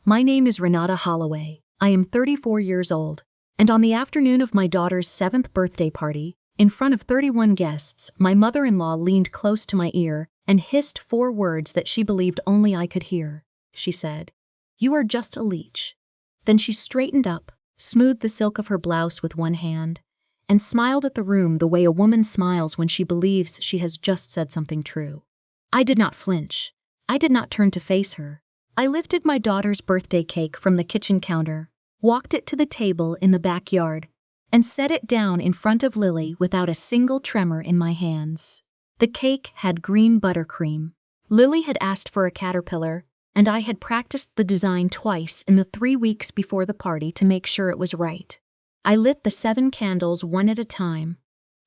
My name is Renata Holloway. I am 34 years old, and on the afternoon of my daughter's 7th birthday party, in front of 31 guests, my mother-in-law leaned close to my ear and hissed 4 words that she believed only I could hear. She said, "You are just a leech." Then she straightened up, smoothed the silk of her blouse with one hand, and smiled at the room the way a woman smiles when she believes she has just said something true. I did not flinch. I did not turn to face her. I lifted my daughter's birthday cake from the kitchen counter, walked it to the table in the backyard, and set it down in front of Lily without a single tremor in my hands. The cake had green buttercream. Lily had asked for a caterpillar, and I had practiced the design twice in the 3 weeks before the party to make sure it was right. I lit the 7 candles one at a time.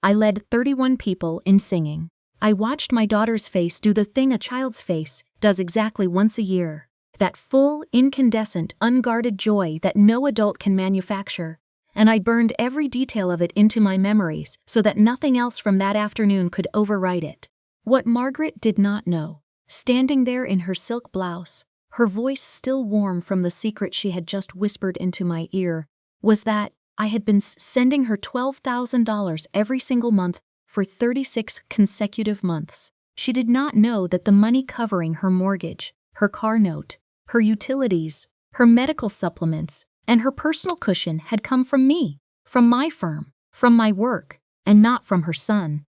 I led 31 people in singing. I watched my daughter's face do the thing a child's face does exactly once a year. That full, incandescent, unguarded joy that no adult can manufacture. And I burned every detail of it into my memories so that nothing else from that afternoon could overwrite it. What Margaret did not know, standing there in her silk blouse, her voice still warm from the secret she had just whispered into my ear, was that I had been sending her $12,000 every single month for 36 consecutive months. She did not know that the money covering her mortgage, her car note, her utilities, her medical supplements, and her personal cushion had come from me, from my firm, from my work, and not from her son.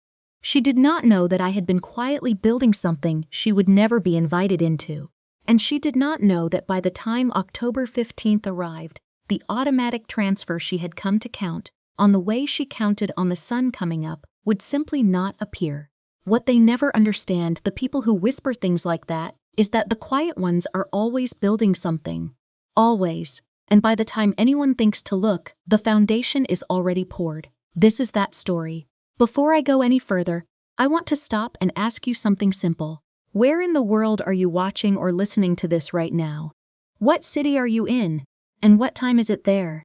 She did not know that I had been quietly building something she would never be invited into, and she did not know that by the time October 15th arrived, the automatic transfer she had come to count, on the way she counted on the sun coming up, would simply not appear. What they never understand, the people who whisper things like that, is that the quiet ones are always building something. Always. And by the time anyone thinks to look, the foundation is already poured. This is that story. Before I go any further, I want to stop and ask you something simple. Where in the world are you watching or listening to this right now? What city are you in? And what time is it there?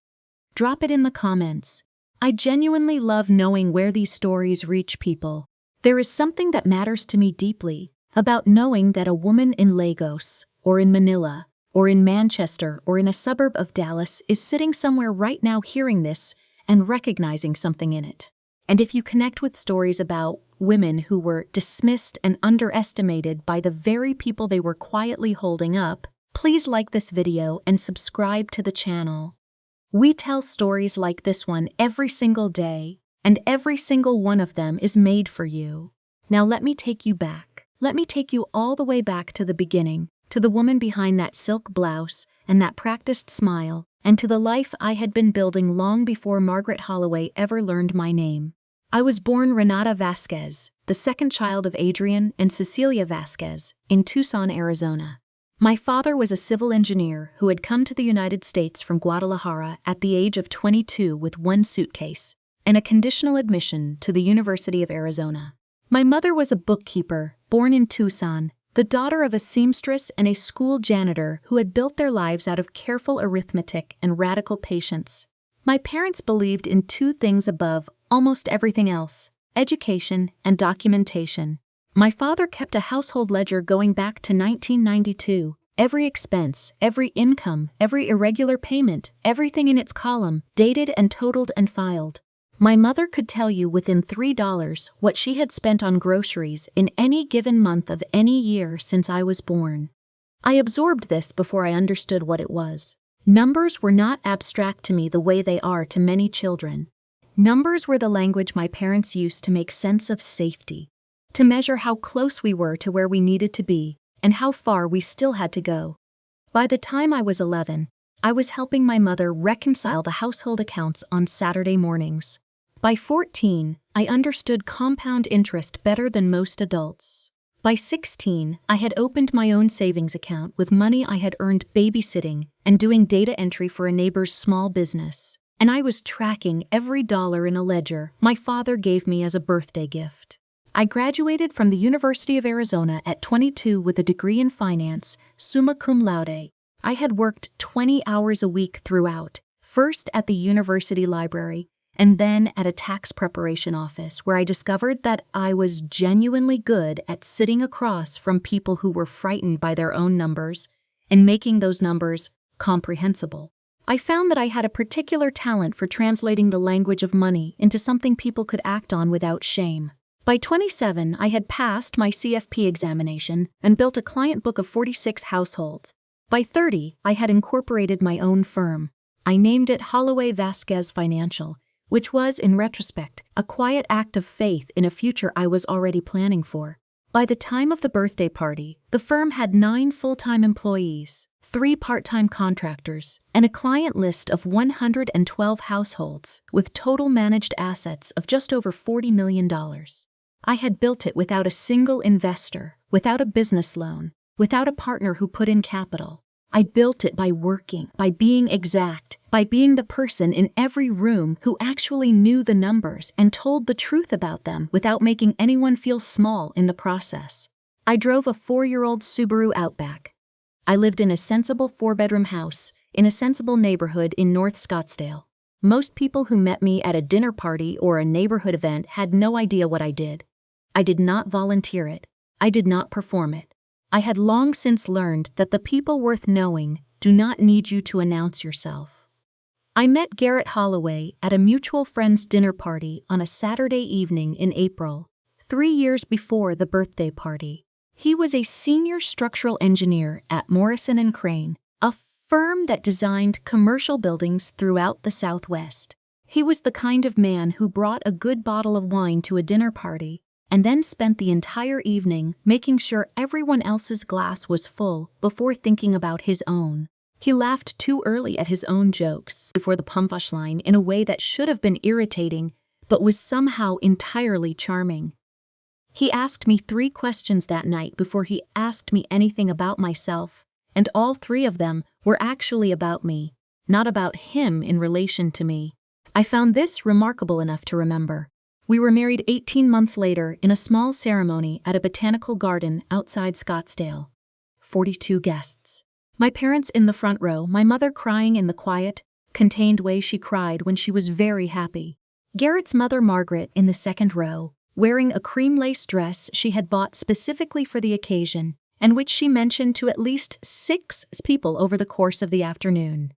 Drop it in the comments. I genuinely love knowing where these stories reach people. There is something that matters to me deeply about knowing that a woman in Lagos, or in Manila, or in Manchester, or in a suburb of Dallas is sitting somewhere right now hearing this and recognizing something in it. And if you connect with stories about women who were dismissed and underestimated by the very people they were quietly holding up, please like this video and subscribe to the channel. We tell stories like this one every single day, and every single one of them is made for you. Now let me take you back. Let me take you all the way back to the beginning, to the woman behind that silk blouse and that practiced smile, and to the life I had been building long before Margaret Holloway ever learned my name. I was born Renata Vasquez, the second child of Adrian and Cecilia Vasquez, in Tucson, Arizona. My father was a civil engineer who had come to the United States from Guadalajara at the age of 22 with 1 suitcase and a conditional admission to the University of Arizona. My mother was a bookkeeper, born in Tucson, the daughter of a seamstress and a school janitor who had built their lives out of careful arithmetic and radical patience. My parents believed in 2 things above almost everything else: education and documentation. My father kept a household ledger going back to 1992. Every expense, every income, every irregular payment, everything in its column, dated and totaled and filed. My mother could tell you within $3 what she had spent on groceries in any given month of any year since I was born. I absorbed this before I understood what it was. Numbers were not abstract to me the way they are to many children. Numbers were the language my parents used to make sense of safety, to measure how close we were to where we needed to be and how far we still had to go. By the time I was 11, I was helping my mother reconcile the household accounts on Saturday mornings. By 14, I understood compound interest better than most adults. By 16, I had opened my own savings account with money I had earned babysitting and doing data entry for a neighbor's small business, and I was tracking every dollar in a ledger my father gave me as a birthday gift. I graduated from the University of Arizona at 22 with a degree in finance, summa cum laude. I had worked 20 hours a week throughout, first at the university library, and then at a tax preparation office where I discovered that I was genuinely good at sitting across from people who were frightened by their own numbers and making those numbers comprehensible. I found that I had a particular talent for translating the language of money into something people could act on without shame. By 27, I had passed my CFP examination and built a client book of 46 households. By 30, I had incorporated my own firm. I named it Holloway Vasquez Financial, which was, in retrospect, a quiet act of faith in a future I was already planning for. By the time of the birthday party, the firm had 9 full-time employees, 3 part-time contractors, and a client list of 112 households, with total managed assets of just over $40 million. I had built it without a single investor, without a business loan, without a partner who put in capital. I built it by working, by being exact, by being the person in every room who actually knew the numbers and told the truth about them without making anyone feel small in the process. I drove a 4-year-old Subaru Outback. I lived in a sensible 4-bedroom house in a sensible neighborhood in North Scottsdale. Most people who met me at a dinner party or a neighborhood event had no idea what I did. I did not volunteer it. I did not perform it. I had long since learned that the people worth knowing do not need you to announce yourself. I met Garrett Holloway at a mutual friend's dinner party on a Saturday evening in April, 3 years before the birthday party. He was a senior structural engineer at Morrison & Crane, a firm that designed commercial buildings throughout the Southwest. He was the kind of man who brought a good bottle of wine to a dinner party and then spent the entire evening making sure everyone else's glass was full before thinking about his own. He laughed too early at his own jokes before the punchline in a way that should have been irritating, but was somehow entirely charming. He asked me 3 questions that night before he asked me anything about myself, and all 3 of them were actually about me, not about him in relation to me. I found this remarkable enough to remember. We were married 18 months later in a small ceremony at a botanical garden outside Scottsdale. 42 guests. My parents in the front row, my mother crying in the quiet, contained way she cried when she was very happy. Garrett's mother, Margaret, in the second row, wearing a cream lace dress she had bought specifically for the occasion, and which she mentioned to at least 6 people over the course of the afternoon.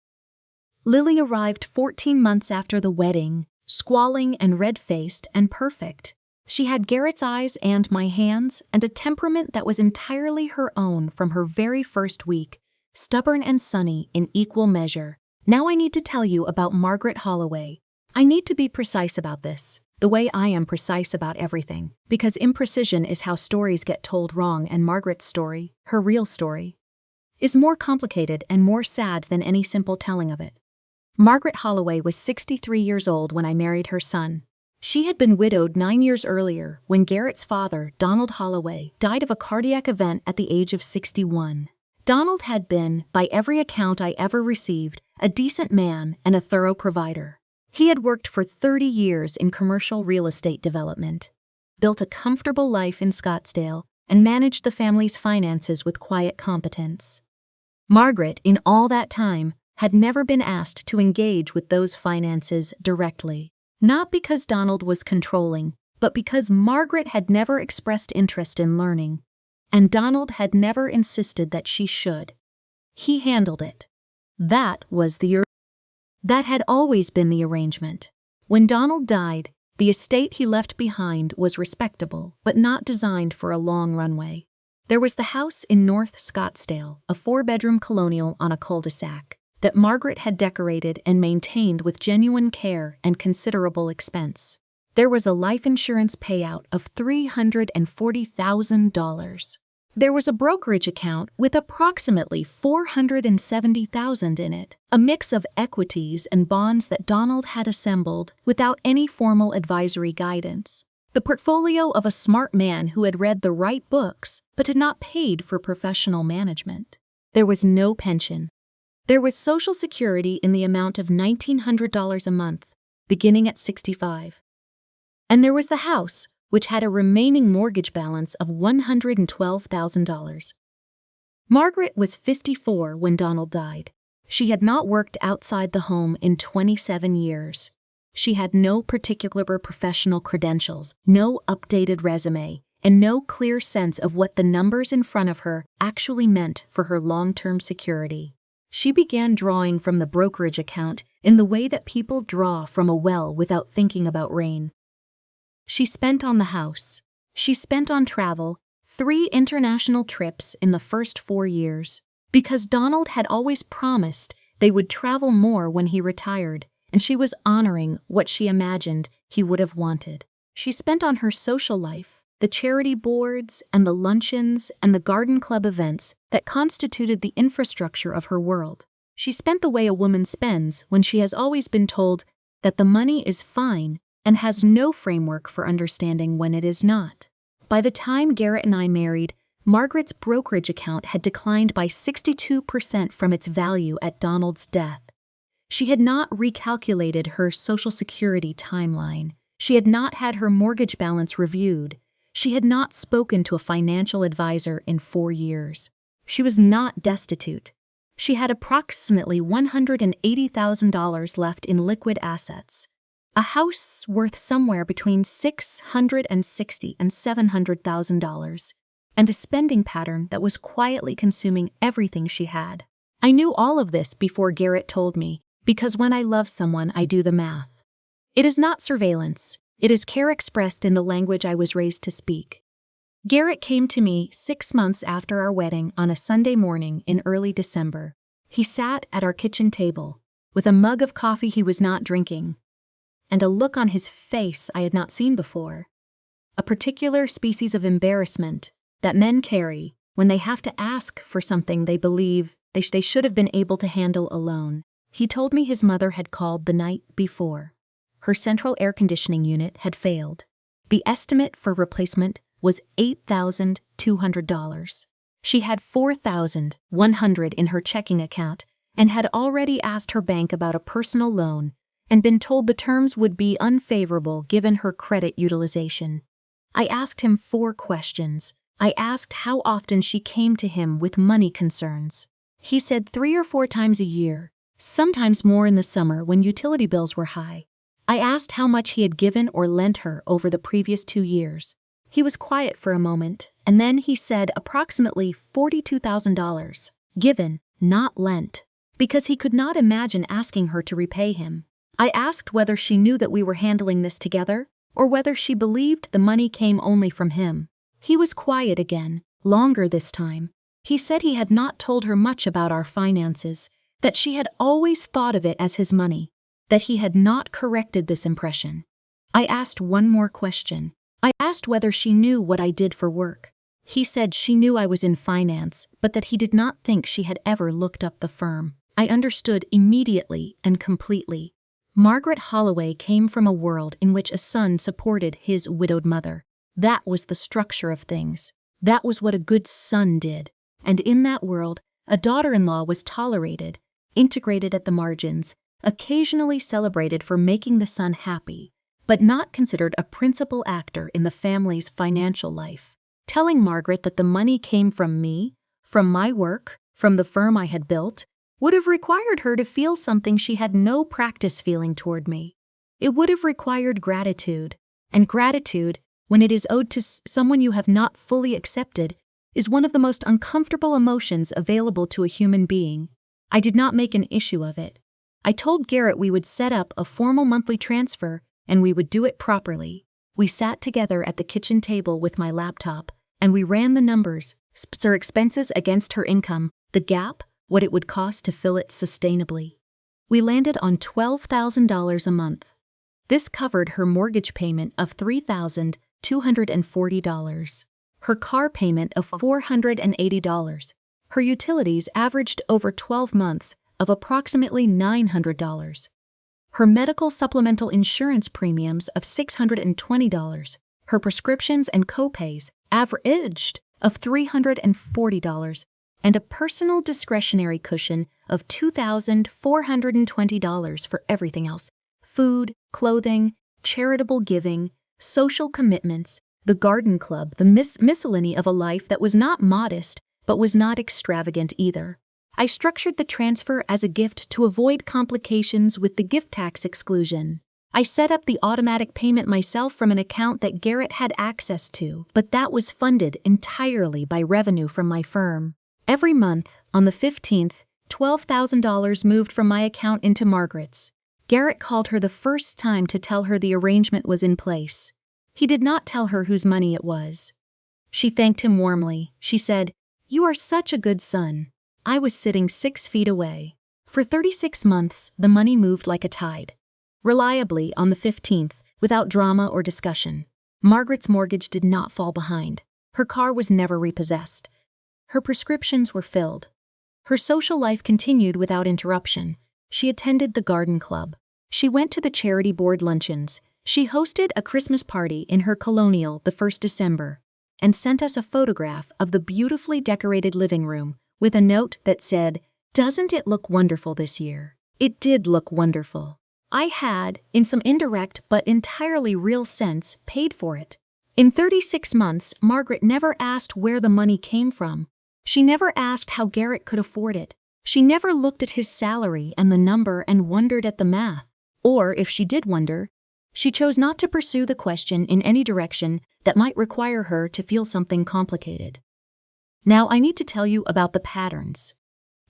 Lily arrived 14 months after the wedding, squalling and red-faced and perfect. She had Garrett's eyes and my hands and a temperament that was entirely her own from her very first week, stubborn and sunny in equal measure. Now I need to tell you about Margaret Holloway. I need to be precise about this, the way I am precise about everything, because imprecision is how stories get told wrong, and Margaret's story, her real story, is more complicated and more sad than any simple telling of it. Margaret Holloway was 63 years old when I married her son. She had been widowed 9 years earlier when Garrett's father, Donald Holloway, died of a cardiac event at the age of 61. Donald had been, by every account I ever received, a decent man and a thorough provider. He had worked for 30 years in commercial real estate development, built a comfortable life in Scottsdale, and managed the family's finances with quiet competence. Margaret, in all that time, had never been asked to engage with those finances directly, not because Donald was controlling, but because Margaret had never expressed interest in learning, and Donald had never insisted that she should. He handled it. That had always been the arrangement. When Donald died, the estate he left behind was respectable, but not designed for a long runway. There was the house in North Scottsdale, a 4-bedroom colonial on a cul-de-sac, that Margaret had decorated and maintained with genuine care and considerable expense. There was a life insurance payout of $340,000. There was a brokerage account with approximately $470,000 in it, a mix of equities and bonds that Donald had assembled without any formal advisory guidance. The portfolio of a smart man who had read the right books but had not paid for professional management. There was no pension. There was Social Security in the amount of $1,900 a month, beginning at 65. And there was the house, which had a remaining mortgage balance of $112,000. Margaret was 54 when Donald died. She had not worked outside the home in 27 years. She had no particular professional credentials, no updated resume, and no clear sense of what the numbers in front of her actually meant for her long-term security. She began drawing from the brokerage account in the way that people draw from a well without thinking about rain. She spent on the house. She spent on travel, 3 international trips in the first 4 years, because Donald had always promised they would travel more when he retired, and she was honoring what she imagined he would have wanted. She spent on her social life, the charity boards and the luncheons and the garden club events that constituted the infrastructure of her world. She spent the way a woman spends when she has always been told that the money is fine and has no framework for understanding when it is not. By the time Garrett and I married, Margaret's brokerage account had declined by 62% from its value at Donald's death. She had not recalculated her Social Security timeline. She had not had her mortgage balance reviewed. She had not spoken to a financial advisor in 4 years. She was not destitute. She had approximately $180,000 left in liquid assets, a house worth somewhere between $660,000 and $700,000, and a spending pattern that was quietly consuming everything she had. I knew all of this before Garrett told me, because when I love someone, I do the math. It is not surveillance. It is care expressed in the language I was raised to speak. Garrett came to me 6 months after our wedding on a Sunday morning in early December. He sat at our kitchen table, with a mug of coffee he was not drinking, and a look on his face I had not seen before. A particular species of embarrassment that men carry when they have to ask for something they believe they should have been able to handle alone. He told me his mother had called the night before. Her central air conditioning unit had failed. The estimate for replacement was $8,200. She had $4,100 in her checking account and had already asked her bank about a personal loan and been told the terms would be unfavorable given her credit utilization. I asked him 4 questions. I asked how often she came to him with money concerns. He said 3 or 4 times a year, sometimes more in the summer when utility bills were high. I asked how much he had given or lent her over the previous 2 years. He was quiet for a moment, and then he said approximately $42,000, given, not lent, because he could not imagine asking her to repay him. I asked whether she knew that we were handling this together, or whether she believed the money came only from him. He was quiet again, longer this time. He said he had not told her much about our finances, that she had always thought of it as his money, that he had not corrected this impression. I asked one more question. I asked whether she knew what I did for work. He said she knew I was in finance, but that he did not think she had ever looked up the firm. I understood immediately and completely. Margaret Holloway came from a world in which a son supported his widowed mother. That was the structure of things. That was what a good son did. And in that world, a daughter-in-law was tolerated, integrated at the margins, occasionally celebrated for making the son happy, but not considered a principal actor in the family's financial life. Telling Margaret that the money came from me, from my work, from the firm I had built, would have required her to feel something she had no practice feeling toward me. It would have required gratitude, and gratitude, when it is owed to someone you have not fully accepted, is one of the most uncomfortable emotions available to a human being. I did not make an issue of it. I told Garrett we would set up a formal monthly transfer and we would do it properly. We sat together at the kitchen table with my laptop and we ran the numbers, her expenses against her income, the gap, what it would cost to fill it sustainably. We landed on $12,000 a month. This covered her mortgage payment of $3,240, her car payment of $480, her utilities averaged over 12 months of approximately $900, her medical supplemental insurance premiums of $620, her prescriptions and copays averaged of $340, and a personal discretionary cushion of $2,420 for everything else: food, clothing, charitable giving, social commitments, the garden club, the miscellany of a life that was not modest but was not extravagant either. I structured the transfer as a gift to avoid complications with the gift tax exclusion. I set up the automatic payment myself from an account that Garrett had access to, but that was funded entirely by revenue from my firm. Every month, on the 15th, $12,000 moved from my account into Margaret's. Garrett called her the first time to tell her the arrangement was in place. He did not tell her whose money it was. She thanked him warmly. She said, "You are such a good son." I was sitting 6 feet away. For 36 months, the money moved like a tide. Reliably on the 15th, without drama or discussion. Margaret's mortgage did not fall behind. Her car was never repossessed. Her prescriptions were filled. Her social life continued without interruption. She attended the garden club. She went to the charity board luncheons. She hosted a Christmas party in her colonial the 1st December and sent us a photograph of the beautifully decorated living room with a note that said, "Doesn't it look wonderful this year?" It did look wonderful. I had, in some indirect but entirely real sense, paid for it. In 36 months, Margaret never asked where the money came from. She never asked how Garrett could afford it. She never looked at his salary and the number and wondered at the math. Or, if she did wonder, she chose not to pursue the question in any direction that might require her to feel something complicated. Now I need to tell you about the patterns,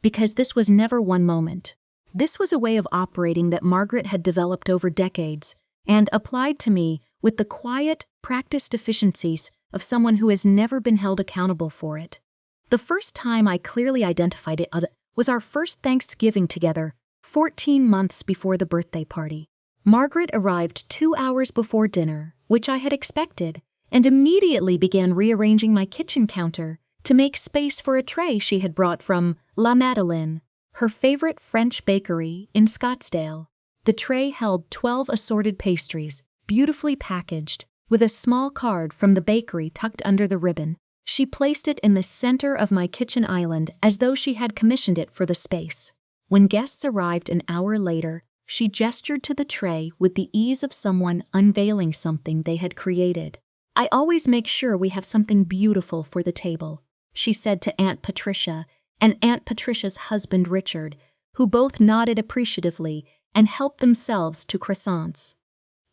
because this was never one moment. This was a way of operating that Margaret had developed over decades and applied to me with the quiet, practiced efficiencies of someone who has never been held accountable for it. The first time I clearly identified it was our first Thanksgiving together, 14 months before the birthday party. Margaret arrived 2 hours before dinner, which I had expected, and immediately began rearranging my kitchen counter to make space for a tray she had brought from La Madeleine, her favorite French bakery in Scottsdale. The tray held 12 assorted pastries, beautifully packaged, with a small card from the bakery tucked under the ribbon. She placed it in the center of my kitchen island as though she had commissioned it for the space. When guests arrived an hour later, she gestured to the tray with the ease of someone unveiling something they had created. "I always make sure we have something beautiful for the table," she said to Aunt Patricia and Aunt Patricia's husband Richard, who both nodded appreciatively and helped themselves to croissants.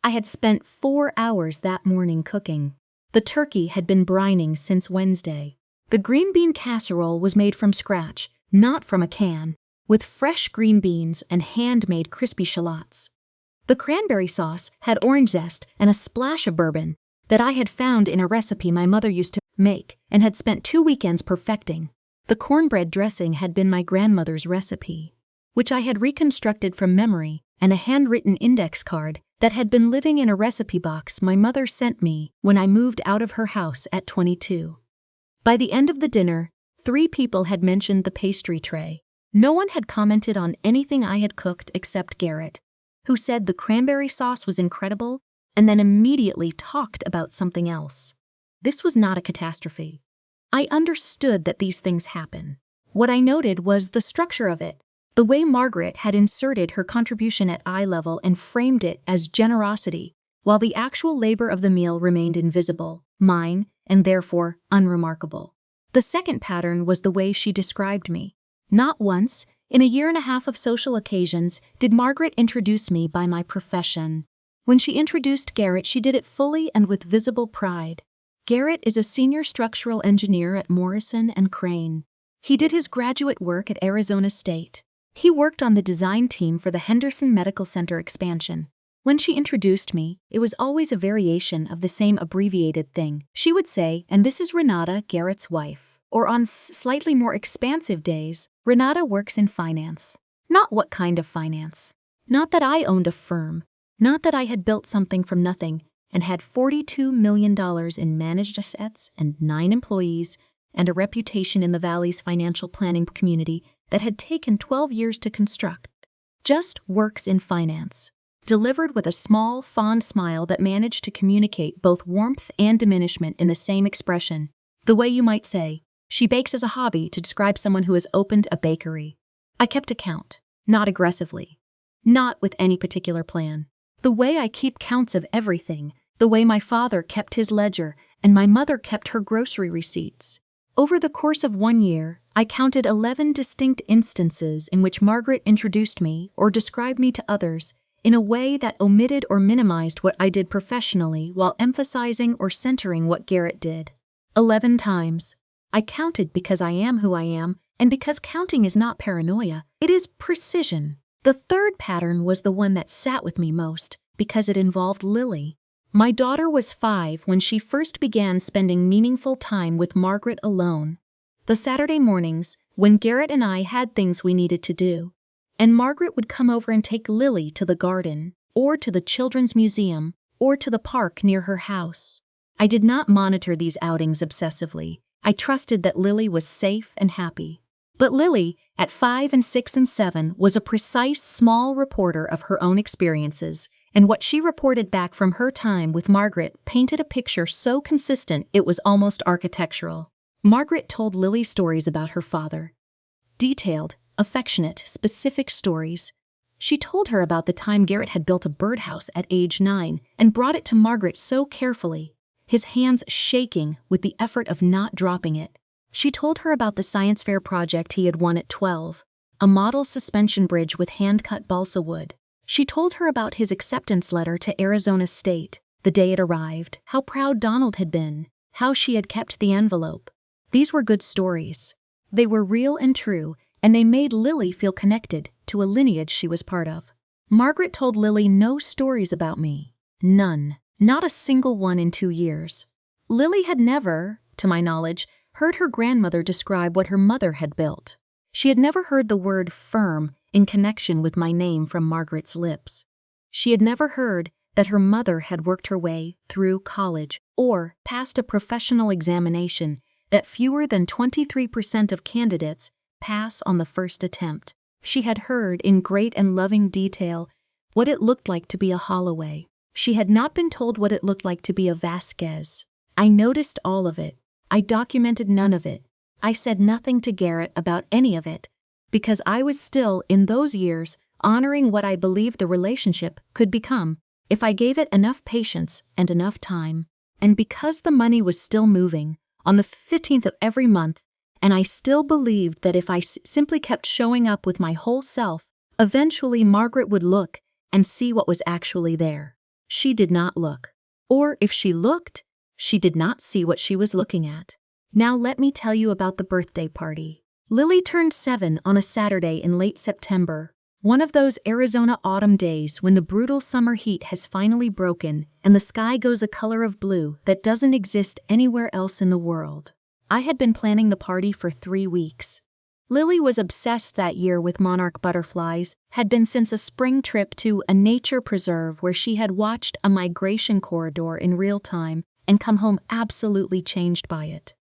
I had spent 4 hours that morning cooking. The turkey had been brining since Wednesday. The green bean casserole was made from scratch, not from a can, with fresh green beans and hand-made crispy shallots. The cranberry sauce had orange zest and a splash of bourbon that I had found in a recipe my mother used to make and had spent 2 weekends perfecting. The cornbread dressing had been my grandmother's recipe, which I had reconstructed from memory, and a handwritten index card that had been living in a recipe box my mother sent me when I moved out of her house at 22. By the end of the dinner, 3 people had mentioned the pastry tray. No one had commented on anything I had cooked except Garrett, who said the cranberry sauce was incredible and then immediately talked about something else. This was not a catastrophe. I understood that these things happen. What I noted was the structure of it, the way Margaret had inserted her contribution at eye level and framed it as generosity, while the actual labor of the meal remained invisible, mine, and therefore unremarkable. The second pattern was the way she described me. Not once, in a year and a half of social occasions, did Margaret introduce me by my profession. When she introduced Garrett, she did it fully and with visible pride. Garrett is a senior structural engineer at Morrison & Crane. He did his graduate work at Arizona State. He worked on the design team for the Henderson Medical Center expansion. When she introduced me, it was always a variation of the same abbreviated thing. She would say, "And this is Renata, Garrett's wife." Or on slightly more expansive days, "Renata works in finance." Not what kind of finance. Not that I owned a firm. Not that I had built something from nothing and had $42 million in managed assets and 9 employees and a reputation in the Valley's financial planning community that had taken 12 years to construct. Just works in finance. Delivered with a small, fond smile that managed to communicate both warmth and diminishment in the same expression. The way you might say, she bakes as a hobby to describe someone who has opened a bakery. I kept account, not aggressively, not with any particular plan. The way I keep counts of everything, the way my father kept his ledger and my mother kept her grocery receipts. Over the course of 1 year, I counted 11 distinct instances in which Margaret introduced me or described me to others in a way that omitted or minimized what I did professionally while emphasizing or centering what Garrett did. 11 times. I counted because I am who I am, and because counting is not paranoia, it is precision. The third pattern was the one that sat with me most, because it involved Lily. My daughter was 5 when she first began spending meaningful time with Margaret alone. The Saturday mornings, when Garrett and I had things we needed to do, and Margaret would come over and take Lily to the garden, or to the children's museum, or to the park near her house. I did not monitor these outings obsessively. I trusted that Lily was safe and happy. But Lily, at 5 and 6 and 7, was a precise, small reporter of her own experiences, and what she reported back from her time with Margaret painted a picture so consistent it was almost architectural. Margaret told Lily stories about her father. Detailed, affectionate, specific stories. She told her about the time Garrett had built a birdhouse at age 9 and brought it to Margaret so carefully, his hands shaking with the effort of not dropping it. She told her about the science fair project he had won at 12, a model suspension bridge with hand-cut balsa wood. She told her about his acceptance letter to Arizona State, the day it arrived, how proud Donald had been, how she had kept the envelope. These were good stories. They were real and true, and they made Lily feel connected to a lineage she was part of. Margaret told Lily no stories about me. None. Not a single one in 2 years. Lily had never, to my knowledge, heard her grandmother describe what her mother had built. She had never heard the word firm in connection with my name from Margaret's lips. She had never heard that her mother had worked her way through college or passed a professional examination that fewer than 23% of candidates pass on the first attempt. She had heard in great and loving detail what it looked like to be a Holloway. She had not been told what it looked like to be a Vasquez. I noticed all of it. I documented none of it. I said nothing to Garrett about any of it, because I was still, in those years, honoring what I believed the relationship could become if I gave it enough patience and enough time. And because the money was still moving, on the 15th of every month, and I still believed that if I simply kept showing up with my whole self, eventually Margaret would look and see what was actually there. She did not look. Or if she looked, she did not see what she was looking at. Now let me tell you about the birthday party. Lily turned 7 on a Saturday in late September, one of those Arizona autumn days when the brutal summer heat has finally broken and the sky goes a color of blue that doesn't exist anywhere else in the world. I had been planning the party for 3 weeks. Lily was obsessed that year with monarch butterflies, had been since a spring trip to a nature preserve where she had watched a migration corridor in real time and come home absolutely changed by it.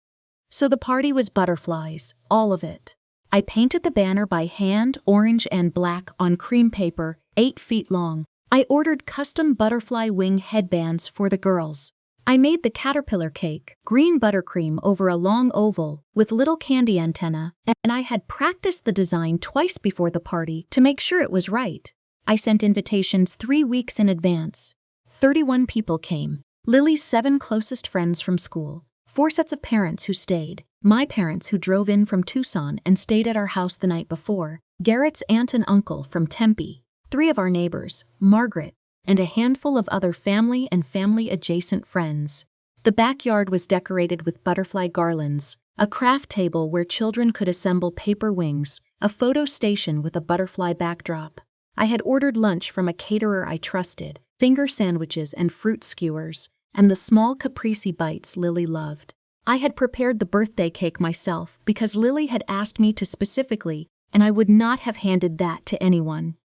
So the party was butterflies, all of it. I painted the banner by hand, orange and black, on cream paper, 8 feet long. I ordered custom butterfly wing headbands for the girls. I made the caterpillar cake, green buttercream over a long oval with little candy antenna, and I had practiced the design twice before the party to make sure it was right. I sent invitations 3 weeks in advance. 31 people came. Lily's 7 closest friends from school, 4 sets of parents who stayed, my parents who drove in from Tucson and stayed at our house the night before, Garrett's aunt and uncle from Tempe, 3 of our neighbors, Margaret, and a handful of other family and family-adjacent friends. The backyard was decorated with butterfly garlands, a craft table where children could assemble paper wings, a photo station with a butterfly backdrop. I had ordered lunch from a caterer I trusted, finger sandwiches and fruit skewers, and the small caprese bites Lily loved. I had prepared the birthday cake myself because Lily had asked me to specifically, and I would not have handed that to anyone.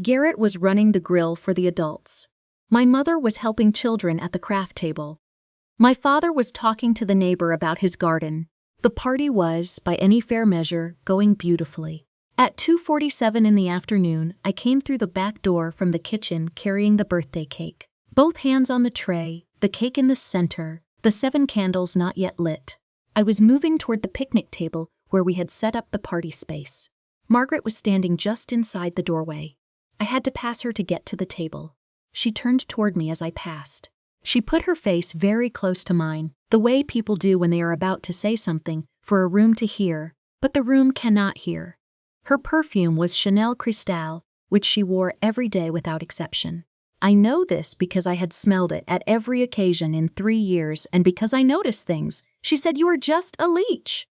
Garrett was running the grill for the adults. My mother was helping children at the craft table. My father was talking to the neighbor about his garden. The party was, by any fair measure, going beautifully. At 2:47 in the afternoon, I came through the back door from the kitchen carrying the birthday cake. Both hands on the tray, the cake in the center, the 7 candles not yet lit. I was moving toward the picnic table where we had set up the party space. Margaret was standing just inside the doorway. I had to pass her to get to the table. She turned toward me as I passed. She put her face very close to mine, the way people do when they are about to say something for a room to hear, but the room cannot hear. Her perfume was Chanel Cristal, which she wore every day without exception. I know this because I had smelled it at every occasion in 3 years, and because I noticed things. She said, "You are just a leech."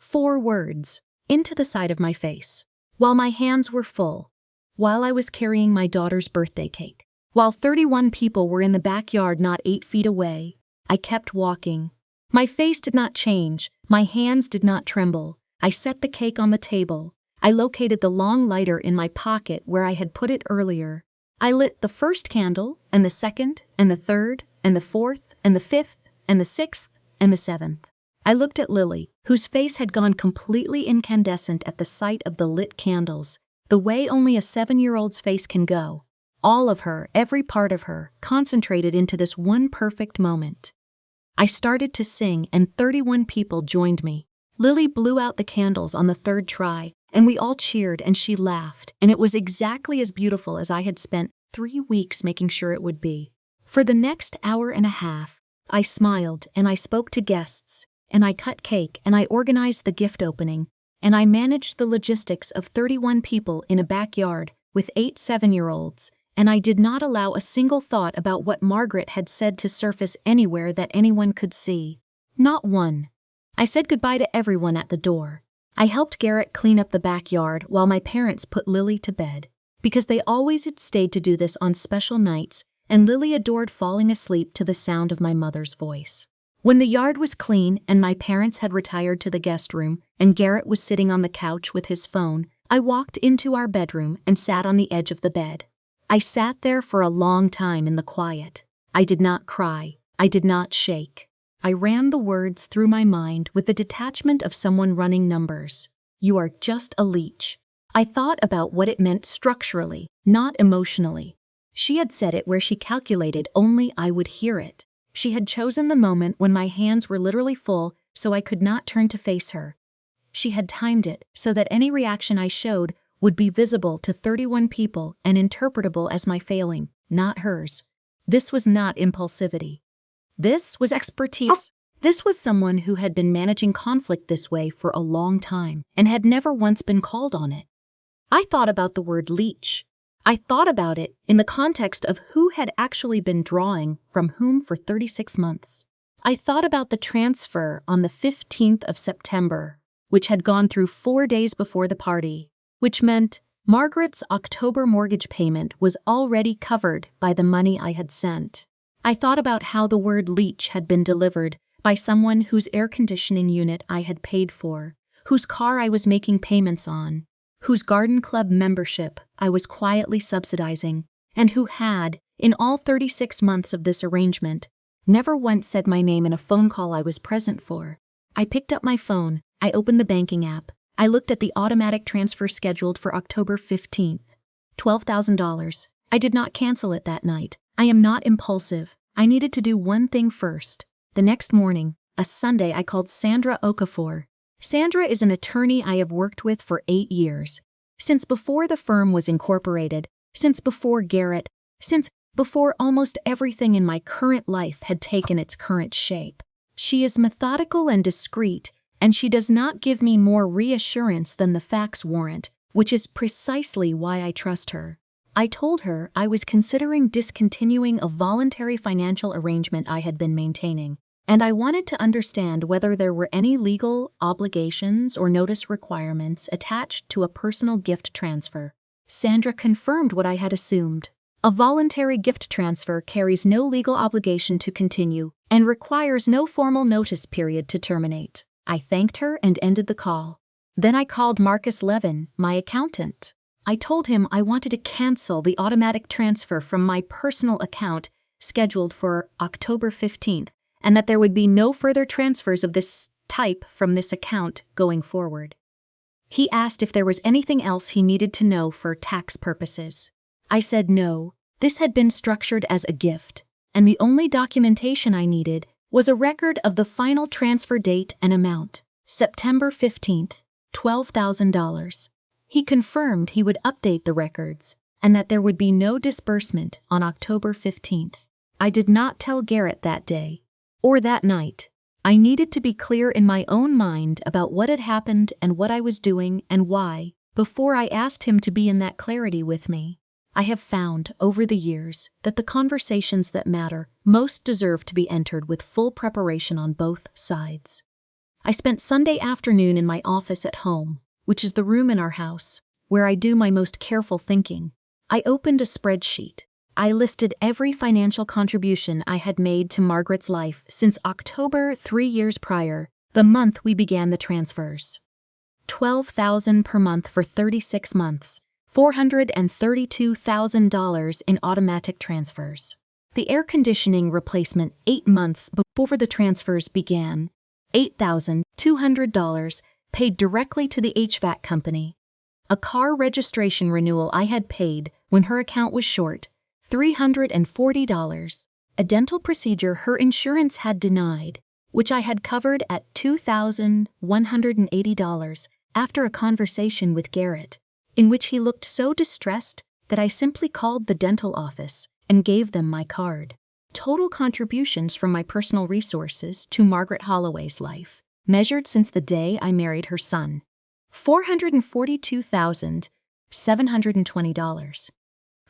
4 words, into the side of my face. While my hands were full, while I was carrying my daughter's birthday cake, while 31 people were in the backyard not 8 feet away, I kept walking. My face did not change, my hands did not tremble. I set the cake on the table. I located the long lighter in my pocket where I had put it earlier. I lit the first candle, and the second, and the third, and the fourth, and the fifth, and the sixth, and the seventh. I looked at Lily, whose face had gone completely incandescent at the sight of the lit candles, the way only a 7-year-old's face can go. All of her, every part of her, concentrated into this one perfect moment. I started to sing, and 31 people joined me. Lily blew out the candles on the 3rd try, and we all cheered, and she laughed, and it was exactly as beautiful as I had spent 3 weeks making sure it would be. For the next hour and a half, I smiled, and I spoke to guests, and I cut cake, and I organized the gift opening, and I managed the logistics of 31 people in a backyard with 8 7-year-olds, and I did not allow a single thought about what Margaret had said to surface anywhere that anyone could see. Not one. I said goodbye to everyone at the door. I helped Garrett clean up the backyard while my parents put Lily to bed, because they always had stayed to do this on special nights, and Lily adored falling asleep to the sound of my mother's voice. When the yard was clean and my parents had retired to the guest room and Garrett was sitting on the couch with his phone, I walked into our bedroom and sat on the edge of the bed. I sat there for a long time in the quiet. I did not cry. I did not shake. I ran the words through my mind with the detachment of someone running numbers. You are just a leech. I thought about what it meant structurally, not emotionally. She had said it where she calculated only I would hear it. She had chosen the moment when my hands were literally full so I could not turn to face her. She had timed it so that any reaction I showed would be visible to 31 people and interpretable as my failing, not hers. This was not impulsivity. This was expertise. This was someone who had been managing conflict this way for a long time and had never once been called on it. I thought about the word leech. I thought about it in the context of who had actually been drawing from whom for 36 months. I thought about the transfer on the 15th of September, which had gone through 4 days before the party, which meant Margaret's October mortgage payment was already covered by the money I had sent. I thought about how the word leech had been delivered by someone whose air conditioning unit I had paid for, whose car I was making payments on, whose garden club membership I was quietly subsidizing, and who had, in all 36 months of this arrangement, never once said my name in a phone call I was present for. I picked up my phone, I opened the banking app, I looked at the automatic transfer scheduled for October 15th. $12,000. I did not cancel it that night. I am not impulsive. I needed to do one thing first. The next morning, a Sunday, I called Sandra Okafor. Sandra is an attorney I have worked with for 8 years. Since before the firm was incorporated, since before Garrett, since before almost everything in my current life had taken its current shape. She is methodical and discreet, and she does not give me more reassurance than the facts warrant, which is precisely why I trust her. I told her I was considering discontinuing a voluntary financial arrangement I had been maintaining, and I wanted to understand whether there were any legal obligations or notice requirements attached to a personal gift transfer. Sandra confirmed what I had assumed. A voluntary gift transfer carries no legal obligation to continue and requires no formal notice period to terminate. I thanked her and ended the call. Then I called Marcus Levin, my accountant. I told him I wanted to cancel the automatic transfer from my personal account scheduled for October 15th, and that there would be no further transfers of this type from this account going forward. He asked if there was anything else he needed to know for tax purposes. I said no, this had been structured as a gift, and the only documentation I needed was a record of the final transfer date and amount, September 15th, $12,000. He confirmed he would update the records and that there would be no disbursement on October 15th. I did not tell Garrett that day, or that night. I needed to be clear in my own mind about what had happened and what I was doing and why, before I asked him to be in that clarity with me. I have found, over the years, that the conversations that matter most deserve to be entered with full preparation on both sides. I spent Sunday afternoon in my office at home, which is the room in our house, where I do my most careful thinking. I opened a spreadsheet. I listed every financial contribution I had made to Margaret's life since October 3 years prior, the month we began the transfers. $12,000 per month for 36 months, $432,000 in automatic transfers. The air conditioning replacement 8 months before the transfers began, $8,200 paid directly to the HVAC company. A car registration renewal I had paid when her account was short, $340. A dental procedure her insurance had denied, which I had covered at $2,180 after a conversation with Garrett, in which he looked so distressed that I simply called the dental office and gave them my card. Total contributions from my personal resources to Margaret Holloway's life, measured since the day I married her son, $442,720.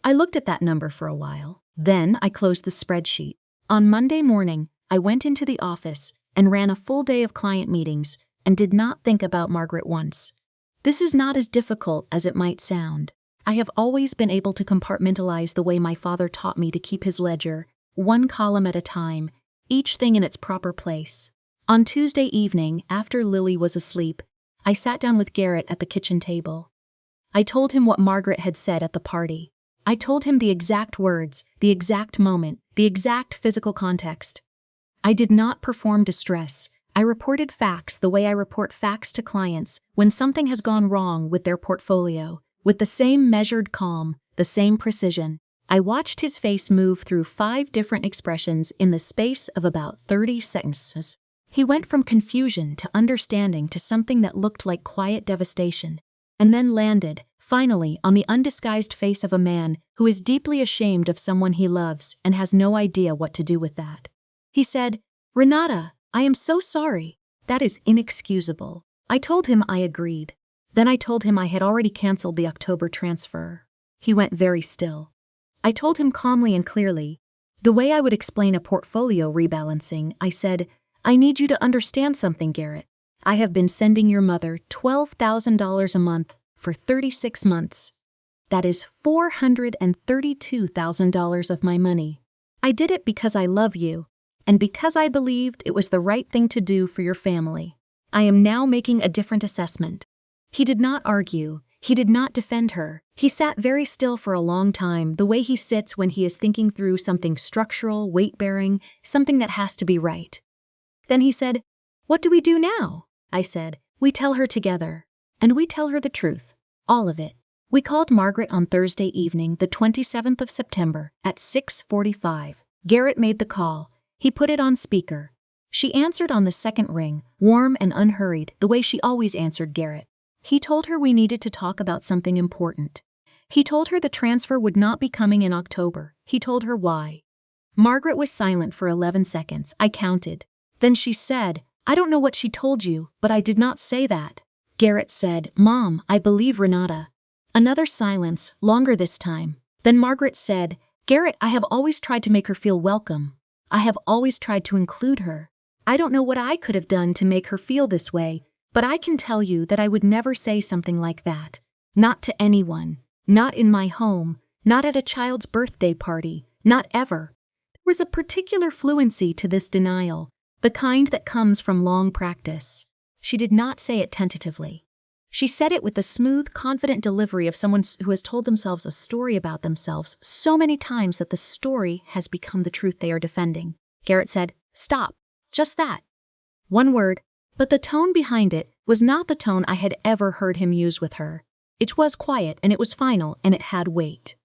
I looked at that number for a while. Then I closed the spreadsheet. On Monday morning, I went into the office and ran a full day of client meetings and did not think about Margaret once. This is not as difficult as it might sound. I have always been able to compartmentalize the way my father taught me to keep his ledger, one column at a time, each thing in its proper place. On Tuesday evening, after Lily was asleep, I sat down with Garrett at the kitchen table. I told him what Margaret had said at the party. I told him the exact words, the exact moment, the exact physical context. I did not perform distress. I reported facts the way I report facts to clients when something has gone wrong with their portfolio, with the same measured calm, the same precision. I watched his face move through 5 different expressions in the space of about 30 sentences. He went from confusion to understanding to something that looked like quiet devastation, and then landed, finally, on the undisguised face of a man who is deeply ashamed of someone he loves and has no idea what to do with that. He said, "Renata, I am so sorry. That is inexcusable." I told him I agreed. Then I told him I had already canceled the October transfer. He went very still. I told him calmly and clearly, the way I would explain a portfolio rebalancing. I said, "I need you to understand something, Garrett. I have been sending your mother $12,000 a month for 36 months. That is $432,000 of my money. I did it because I love you, and because I believed it was the right thing to do for your family. I am now making a different assessment." He did not argue. He did not defend her. He sat very still for a long time, the way he sits when he is thinking through something structural, weight-bearing, something that has to be right. Then he said, "What do we do now?" I said, "We tell her together. And we tell her the truth. All of it." We called Margaret on Thursday evening, the 27th of September, at 6:45. Garrett made the call. He put it on speaker. She answered on the second ring, warm and unhurried, the way she always answered Garrett. He told her we needed to talk about something important. He told her the transfer would not be coming in October. He told her why. Margaret was silent for 11 seconds. I counted. Then she said, "I don't know what she told you, but I did not say that." Garrett said, "Mom, I believe Renata." Another silence, longer this time. Then Margaret said, "Garrett, I have always tried to make her feel welcome. I have always tried to include her. I don't know what I could have done to make her feel this way, but I can tell you that I would never say something like that. Not to anyone. Not in my home. Not at a child's birthday party. Not ever." There was a particular fluency to this denial, the kind that comes from long practice. She did not say it tentatively. She said it with the smooth, confident delivery of someone who has told themselves a story about themselves so many times that the story has become the truth they are defending. Garrett said, "Stop. Just that." One word, but the tone behind it was not the tone I had ever heard him use with her. It was quiet, and it was final, and it had weight.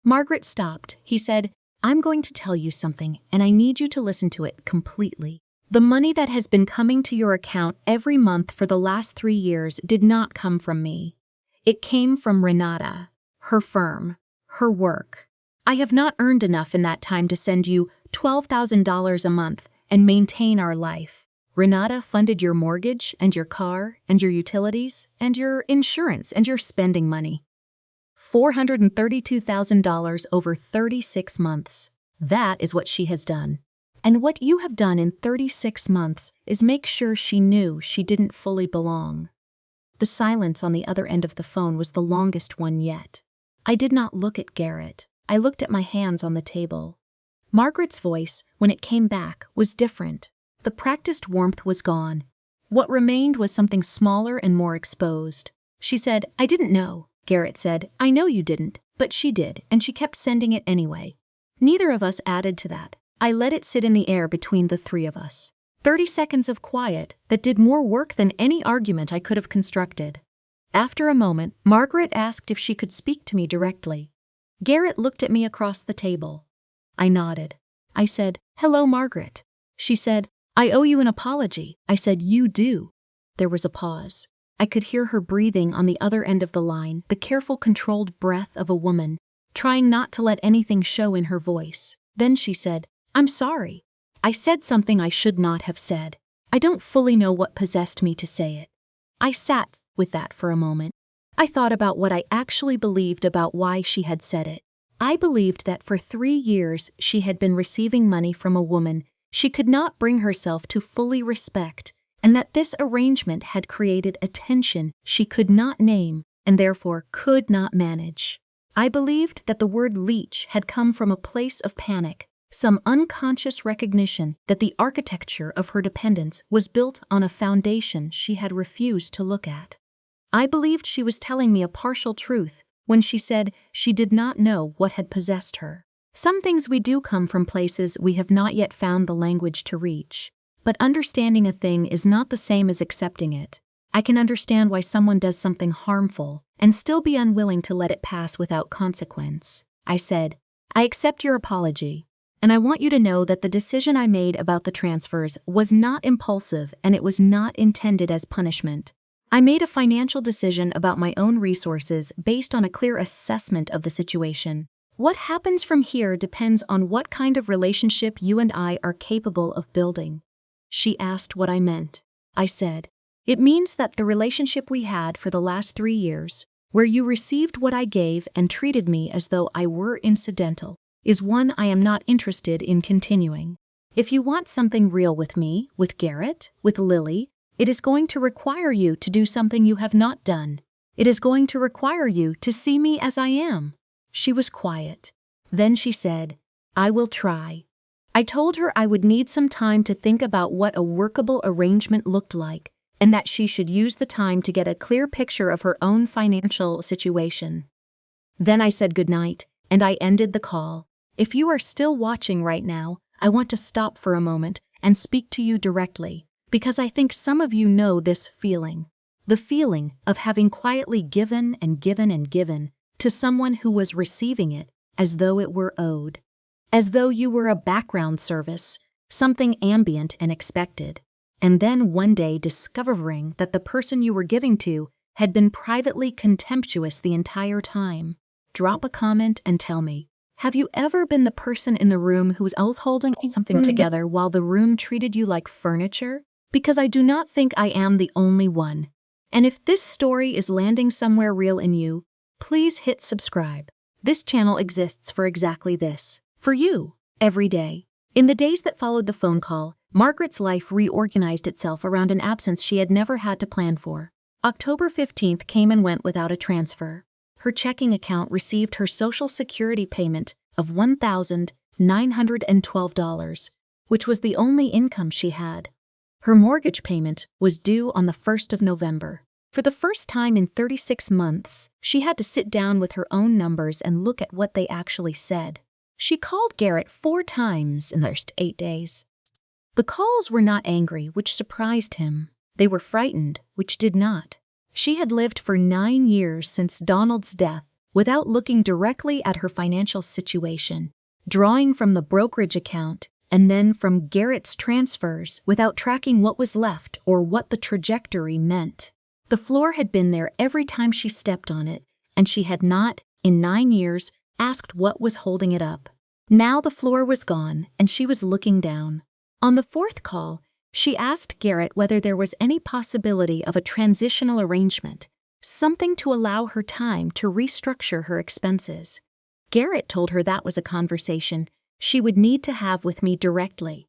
Margaret stopped. He said, "I'm going to tell you something, and I need you to listen to it completely. The money that has been coming to your account every month for the last 3 years did not come from me. It came from Renata, her firm, her work. I have not earned enough in that time to send you $12,000 a month and maintain our life. Renata funded your mortgage and your car and your utilities and your insurance and your spending money. $432,000 over 36 months. That is what she has done. And what you have done in 36 months is make sure she knew she didn't fully belong." The silence on the other end of the phone was the longest one yet. I did not look at Garrett. I looked at my hands on the table. Margaret's voice, when it came back, was different. The practiced warmth was gone. What remained was something smaller and more exposed. She said, "I didn't know." Garrett said, "I know you didn't, but she did, and she kept sending it anyway." Neither of us added to that. I let it sit in the air between the three of us. 30 seconds of quiet that did more work than any argument I could have constructed. After a moment, Margaret asked if she could speak to me directly. Garrett looked at me across the table. I nodded. I said, "Hello, Margaret." She said, "I owe you an apology." I said, "You do." There was a pause. I could hear her breathing on the other end of the line, the careful, controlled breath of a woman, trying not to let anything show in her voice. Then she said, "I'm sorry. I said something I should not have said. I don't fully know what possessed me to say it." I sat with that for a moment. I thought about what I actually believed about why she had said it. I believed that for 3 years she had been receiving money from a woman she could not bring herself to fully respect, and that this arrangement had created a tension she could not name and therefore could not manage. I believed that the word leech had come from a place of panic, some unconscious recognition that the architecture of her dependence was built on a foundation she had refused to look at. I believed she was telling me a partial truth when she said she did not know what had possessed her. Some things we do come from places we have not yet found the language to reach. But understanding a thing is not the same as accepting it. I can understand why someone does something harmful and still be unwilling to let it pass without consequence. I said, "I accept your apology, and I want you to know that the decision I made about the transfers was not impulsive and it was not intended as punishment. I made a financial decision about my own resources based on a clear assessment of the situation. What happens from here depends on what kind of relationship you and I are capable of building." She asked what I meant. I said, "It means that the relationship we had for the last 3 years, where you received what I gave and treated me as though I were incidental, is one I am not interested in continuing. If you want something real with me, with Garrett, with Lily, it is going to require you to do something you have not done. It is going to require you to see me as I am." She was quiet. Then she said, "I will try." I told her I would need some time to think about what a workable arrangement looked like, and that she should use the time to get a clear picture of her own financial situation. Then I said goodnight, and I ended the call. If you are still watching right now, I want to stop for a moment and speak to you directly, because I think some of you know this feeling. The feeling of having quietly given and given and given to someone who was receiving it as though it were owed. As though you were a background service, something ambient and expected, and then one day discovering that the person you were giving to had been privately contemptuous the entire time. Drop a comment and tell me, have you ever been the person in the room who was always holding something together while the room treated you like furniture? Because I do not think I am the only one. And if this story is landing somewhere real in you, please hit subscribe. This channel exists for exactly this. For you, every day. In the days that followed the phone call, Margaret's life reorganized itself around an absence she had never had to plan for. October 15th came and went without a transfer. Her checking account received her Social Security payment of $1,912, which was the only income she had. Her mortgage payment was due on the 1st of November. For the first time in 36 months, she had to sit down with her own numbers and look at what they actually said. She called Garrett 4 times in the first 8 days. The calls were not angry, which surprised him. They were frightened, which did not. She had lived for 9 years since Donald's death without looking directly at her financial situation, drawing from the brokerage account and then from Garrett's transfers without tracking what was left or what the trajectory meant. The floor had been there every time she stepped on it, and she had not, in 9 years, asked what was holding it up. Now the floor was gone, and she was looking down. On the 4th call, she asked Garrett whether there was any possibility of a transitional arrangement, something to allow her time to restructure her expenses. Garrett told her that was a conversation she would need to have with me directly.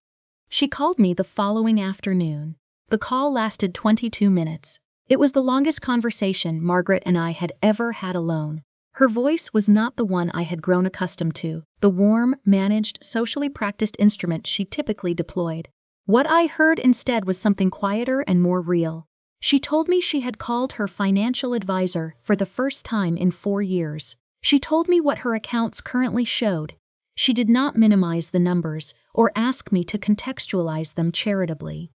She called me the following afternoon. The call lasted 22 minutes. It was the longest conversation Margaret and I had ever had alone. Her voice was not the one I had grown accustomed to, the warm, managed, socially practiced instrument she typically deployed. What I heard instead was something quieter and more real. She told me she had called her financial advisor for the first time in 4 years. She told me what her accounts currently showed. She did not minimize the numbers or ask me to contextualize them charitably.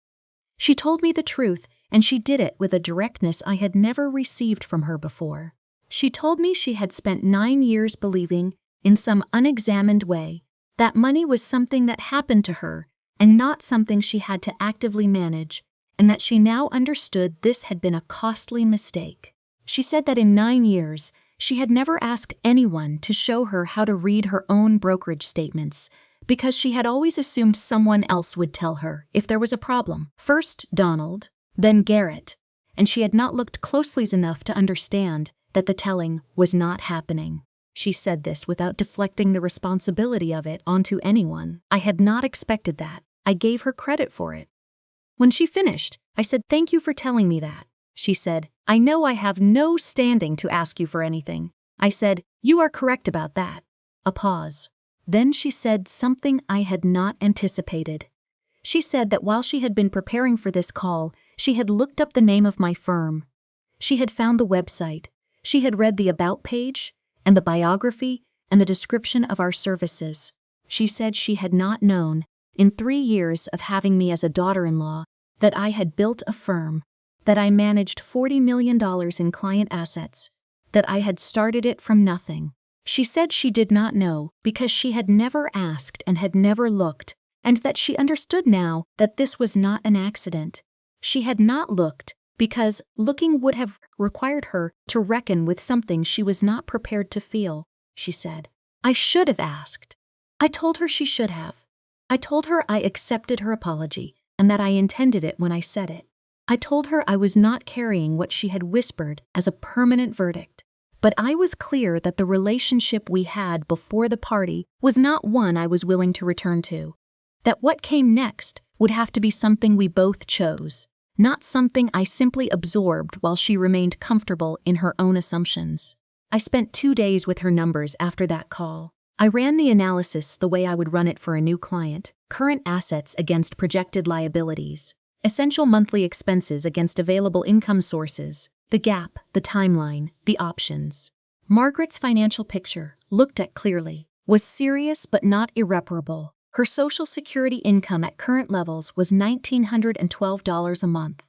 She told me the truth, and she did it with a directness I had never received from her before. She told me she had spent 9 years believing, in some unexamined way, that money was something that happened to her and not something she had to actively manage, and that she now understood this had been a costly mistake. She said that in 9 years, she had never asked anyone to show her how to read her own brokerage statements, because she had always assumed someone else would tell her if there was a problem. First Donald, then Garrett, and she had not looked closely enough to understand that the telling was not happening. She said this without deflecting the responsibility of it onto anyone. I had not expected that. I gave her credit for it. When she finished, I said, "Thank you for telling me that." She said, "I know I have no standing to ask you for anything." I said, "You are correct about that." A pause. Then she said something I had not anticipated. She said that while she had been preparing for this call, she had looked up the name of my firm. She had found the website. She had read the About page, and the biography, and the description of our services. She said she had not known, in 3 years of having me as a daughter-in-law, that I had built a firm, that I managed $40 million in client assets, that I had started it from nothing. She said she did not know because she had never asked and had never looked, and that she understood now that this was not an accident. She had not looked because looking would have required her to reckon with something she was not prepared to feel, she said. I should have asked. I told her she should have. I told her I accepted her apology and that I intended it when I said it. I told her I was not carrying what she had whispered as a permanent verdict. But I was clear that the relationship we had before the party was not one I was willing to return to. That what came next would have to be something we both chose, not something I simply absorbed while she remained comfortable in her own assumptions. I spent 2 days with her numbers after that call. I ran the analysis the way I would run it for a new client: current assets against projected liabilities, essential monthly expenses against available income sources, the gap, the timeline, the options. Margaret's financial picture, looked at clearly, was serious but not irreparable. Her Social Security income at current levels was $1,912 a month.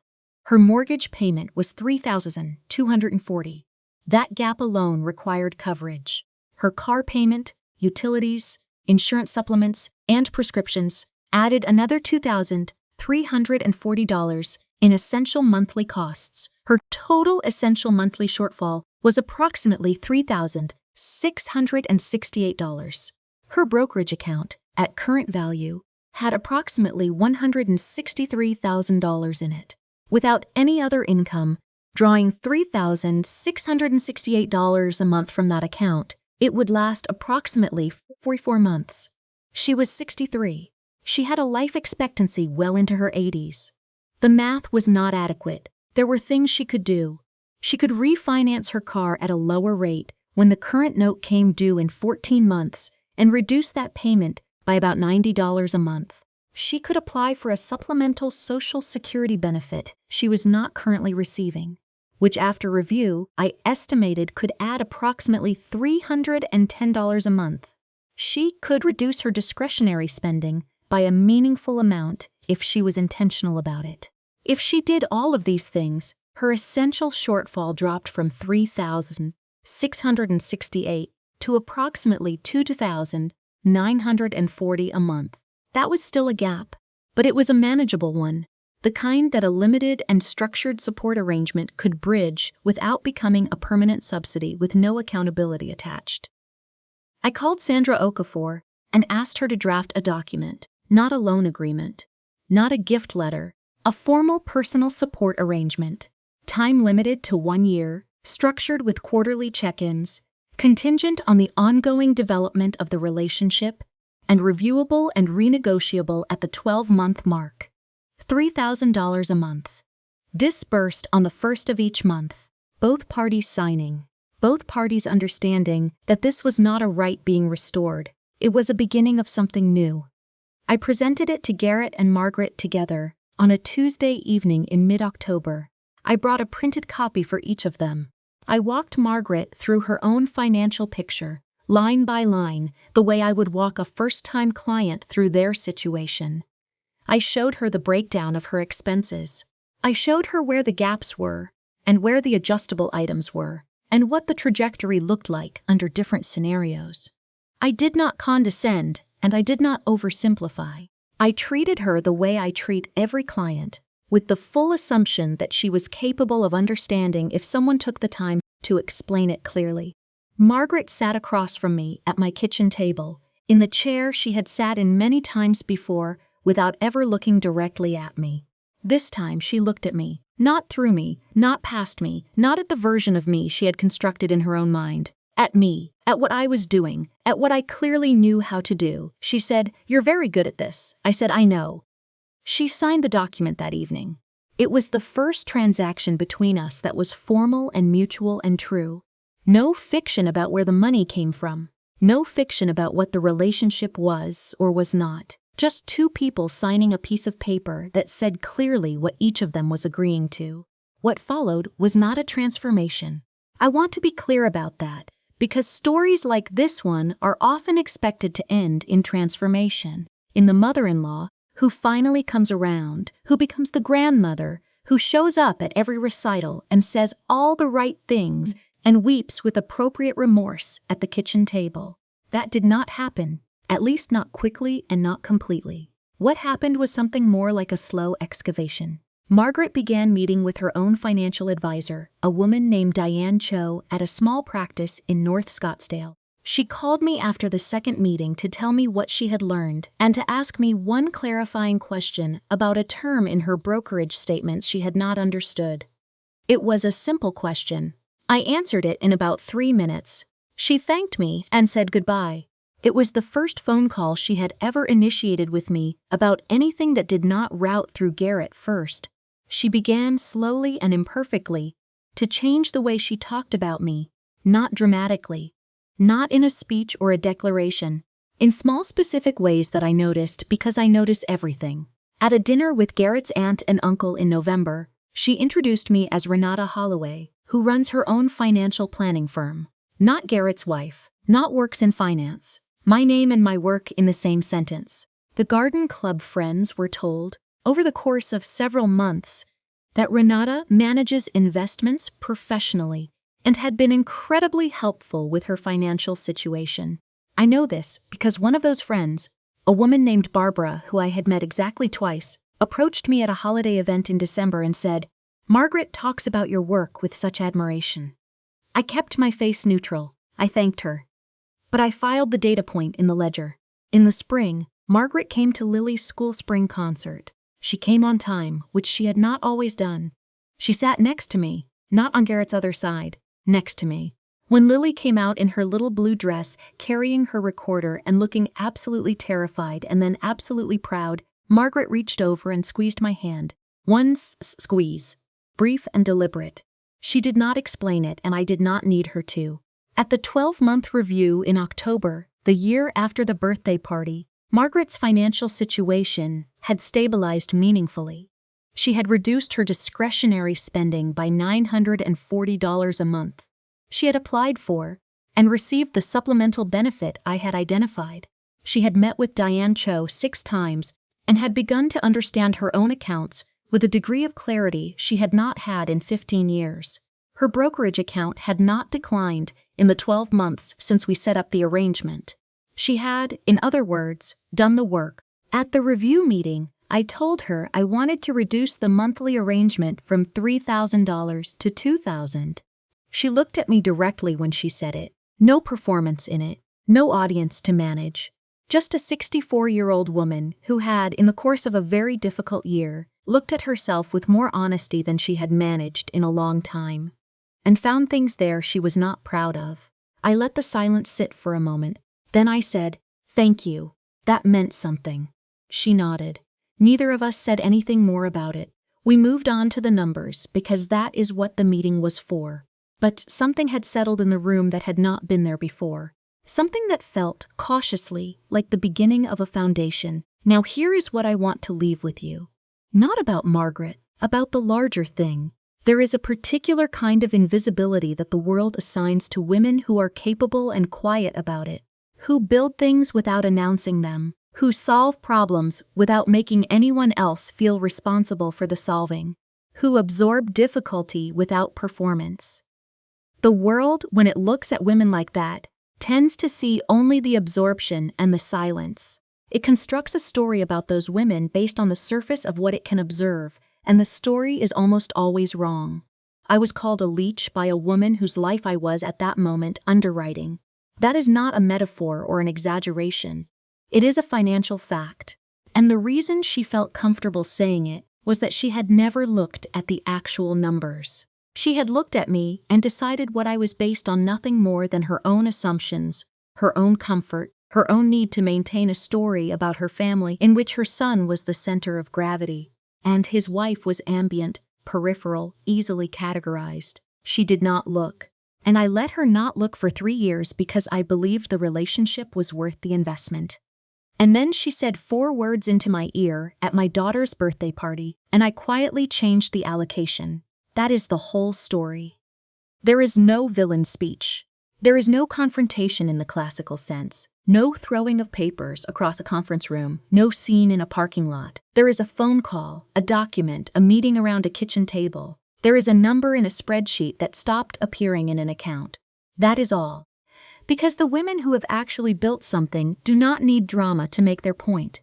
Her mortgage payment was $3,240. That gap alone required coverage. Her car payment, utilities, insurance supplements, and prescriptions added another $2,340 in essential monthly costs. Her total essential monthly shortfall was approximately $3,668. Her brokerage account, at current value, had approximately $163,000 in it. Without any other income, drawing $3,668 a month from that account, it would last approximately 44 months. She was 63. She had a life expectancy well into her 80s. The math was not adequate. There were things she could do. She could refinance her car at a lower rate when the current note came due in 14 months and reduce that payment by about $90 a month. She could apply for a supplemental Social Security benefit she was not currently receiving, which after review I estimated could add approximately $310 a month. She could reduce her discretionary spending by a meaningful amount if she was intentional about it. If she did all of these things, her essential shortfall dropped from $3,668 to approximately $2,940 a month. That was still a gap, but it was a manageable one, the kind that a limited and structured support arrangement could bridge without becoming a permanent subsidy with no accountability attached. I called Sandra Okafor and asked her to draft a document, not a loan agreement, not a gift letter, a formal personal support arrangement, time limited to 1 year, structured with quarterly check-ins, contingent on the ongoing development of the relationship, and reviewable and renegotiable at the 12-month mark. $3,000 a month. Disbursed on the first of each month. Both parties signing. Both parties understanding that this was not a right being restored. It was a beginning of something new. I presented it to Garrett and Margaret together on a Tuesday evening in mid-October. I brought a printed copy for each of them. I walked Margaret through her own financial picture, line by line, the way I would walk a first-time client through their situation. I showed her the breakdown of her expenses. I showed her where the gaps were, and where the adjustable items were, and what the trajectory looked like under different scenarios. I did not condescend, and I did not oversimplify. I treated her the way I treat every client, with the full assumption that she was capable of understanding if someone took the time to explain it clearly. Margaret sat across from me at my kitchen table, in the chair she had sat in many times before, without ever looking directly at me. This time she looked at me, not through me, not past me, not at the version of me she had constructed in her own mind. At me, at what I was doing, at what I clearly knew how to do. She said, "You're very good at this." I said, "I know." She signed the document that evening. It was the first transaction between us that was formal and mutual and true. No fiction about where the money came from. No fiction about what the relationship was or was not. Just two people signing a piece of paper that said clearly what each of them was agreeing to. What followed was not a transformation. I want to be clear about that, because stories like this one are often expected to end in transformation. In the mother-in-law, who finally comes around, who becomes the grandmother, who shows up at every recital and says all the right things and weeps with appropriate remorse at the kitchen table. That did not happen, at least not quickly and not completely. What happened was something more like a slow excavation. Margaret began meeting with her own financial advisor, a woman named Diane Cho, at a small practice in North Scottsdale. She called me after the second meeting to tell me what she had learned and to ask me one clarifying question about a term in her brokerage statements she had not understood. It was a simple question. I answered it in about 3 minutes. She thanked me and said goodbye. It was the first phone call she had ever initiated with me about anything that did not route through Garrett first. She began slowly and imperfectly to change the way she talked about me, not dramatically, not in a speech or a declaration, in small specific ways that I noticed because I notice everything. At a dinner with Garrett's aunt and uncle in November, she introduced me as Renata Holloway, who runs her own financial planning firm. Not Garrett's wife, not works in finance. My name and my work in the same sentence. The Garden Club friends were told, over the course of several months, that Renata manages investments professionally and had been incredibly helpful with her financial situation. I know this because one of those friends, a woman named Barbara who I had met exactly twice, approached me at a holiday event in December and said, "Margaret talks about your work with such admiration." I kept my face neutral. I thanked her. But I filed the data point in the ledger. In the spring, Margaret came to Lily's school spring concert. She came on time, which she had not always done. She sat next to me, not on Garrett's other side, next to me. When Lily came out in her little blue dress, carrying her recorder and looking absolutely terrified and then absolutely proud, Margaret reached over and squeezed my hand. One squeeze, brief and deliberate. She did not explain it, and I did not need her to. At the 12-month review in October, the year after the birthday party, Margaret's financial situation had stabilized meaningfully. She had reduced her discretionary spending by $940 a month. She had applied for and received the supplemental benefit I had identified. She had met with Diane Cho 6 times and had begun to understand her own accounts with a degree of clarity she had not had in 15 years. Her brokerage account had not declined in the 12 months since we set up the arrangement. She had, in other words, done the work. At the review meeting, I told her I wanted to reduce the monthly arrangement from $3,000 to $2,000. She looked at me directly when she said it. No performance in it, no audience to manage. Just a 64-year-old woman who had, in the course of a very difficult year, looked at herself with more honesty than she had managed in a long time, and found things there she was not proud of. I let the silence sit for a moment. Then I said, "Thank you." That meant something. She nodded. Neither of us said anything more about it. We moved on to the numbers because that is what the meeting was for. But something had settled in the room that had not been there before. Something that felt, cautiously, like the beginning of a foundation. Now here is what I want to leave with you. Not about Margaret, about the larger thing. There is a particular kind of invisibility that the world assigns to women who are capable and quiet about it, who build things without announcing them, who solve problems without making anyone else feel responsible for the solving, who absorb difficulty without performance. The world, when it looks at women like that, tends to see only the absorption and the silence. It constructs a story about those women based on the surface of what it can observe, and the story is almost always wrong. I was called a leech by a woman whose life I was at that moment underwriting. That is not a metaphor or an exaggeration. It is a financial fact. And the reason she felt comfortable saying it was that she had never looked at the actual numbers. She had looked at me and decided what I was based on nothing more than her own assumptions, her own comfort, her own need to maintain a story about her family in which her son was the center of gravity, and his wife was ambient, peripheral, easily categorized. She did not look, and I let her not look for 3 years because I believed the relationship was worth the investment. And then she said 4 words into my ear at my daughter's birthday party, and I quietly changed the allocation. That is the whole story. There is no villain speech. There is no confrontation in the classical sense, no throwing of papers across a conference room, no scene in a parking lot. There is a phone call, a document, a meeting around a kitchen table. There is a number in a spreadsheet that stopped appearing in an account. That is all. Because the women who have actually built something do not need drama to make their point.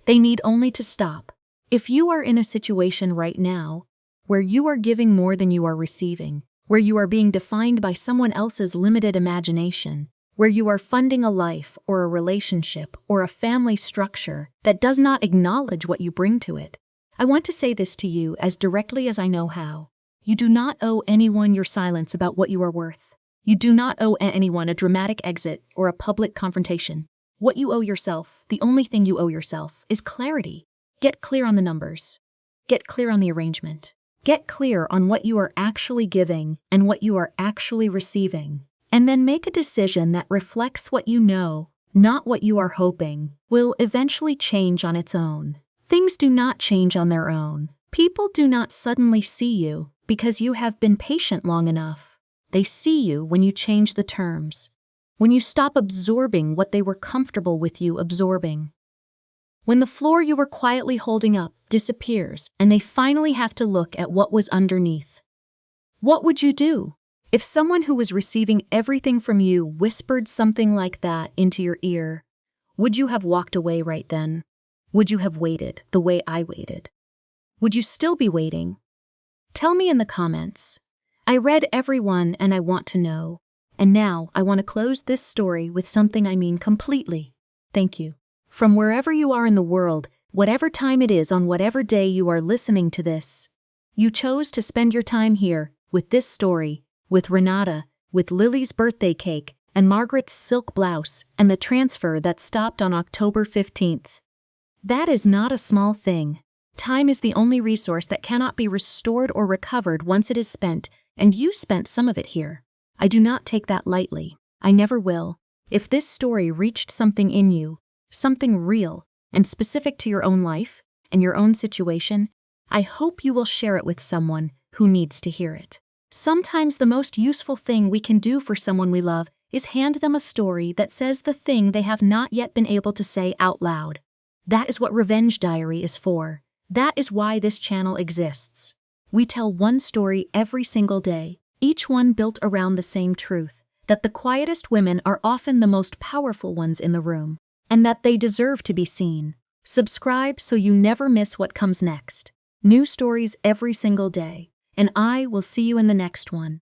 They need only to stop. If you are in a situation right now where you are giving more than you are receiving, where you are being defined by someone else's limited imagination, where you are funding a life or a relationship or a family structure that does not acknowledge what you bring to it, I want to say this to you as directly as I know how. You do not owe anyone your silence about what you are worth. You do not owe anyone a dramatic exit or a public confrontation. What you owe yourself, the only thing you owe yourself, is clarity. Get clear on the numbers. Get clear on the arrangement. Get clear on what you are actually giving and what you are actually receiving. And then make a decision that reflects what you know, not what you are hoping, will eventually change on its own. Things do not change on their own. People do not suddenly see you because you have been patient long enough. They see you when you change the terms, when you stop absorbing what they were comfortable with you absorbing. When the floor you were quietly holding up disappears and they finally have to look at what was underneath. What would you do if someone who was receiving everything from you whispered something like that into your ear? Would you have walked away right then? Would you have waited the way I waited? Would you still be waiting? Tell me in the comments. I read everyone and I want to know. And now I want to close this story with something I mean completely. Thank you. From wherever you are in the world, whatever time it is on whatever day you are listening to this, you chose to spend your time here with this story, with Renata, with Lily's birthday cake, and Margaret's silk blouse, and the transfer that stopped on October 15th. That is not a small thing. Time is the only resource that cannot be restored or recovered once it is spent, and you spent some of it here. I do not take that lightly. I never will. If this story reached something in you, something real and specific to your own life and your own situation, I hope you will share it with someone who needs to hear it. Sometimes the most useful thing we can do for someone we love is hand them a story that says the thing they have not yet been able to say out loud. That is what Revenge Diary is for. That is why this channel exists. We tell one story every single day, each one built around the same truth, that the quietest women are often the most powerful ones in the room, and that they deserve to be seen. Subscribe so you never miss what comes next. New stories every single day, and I will see you in the next one.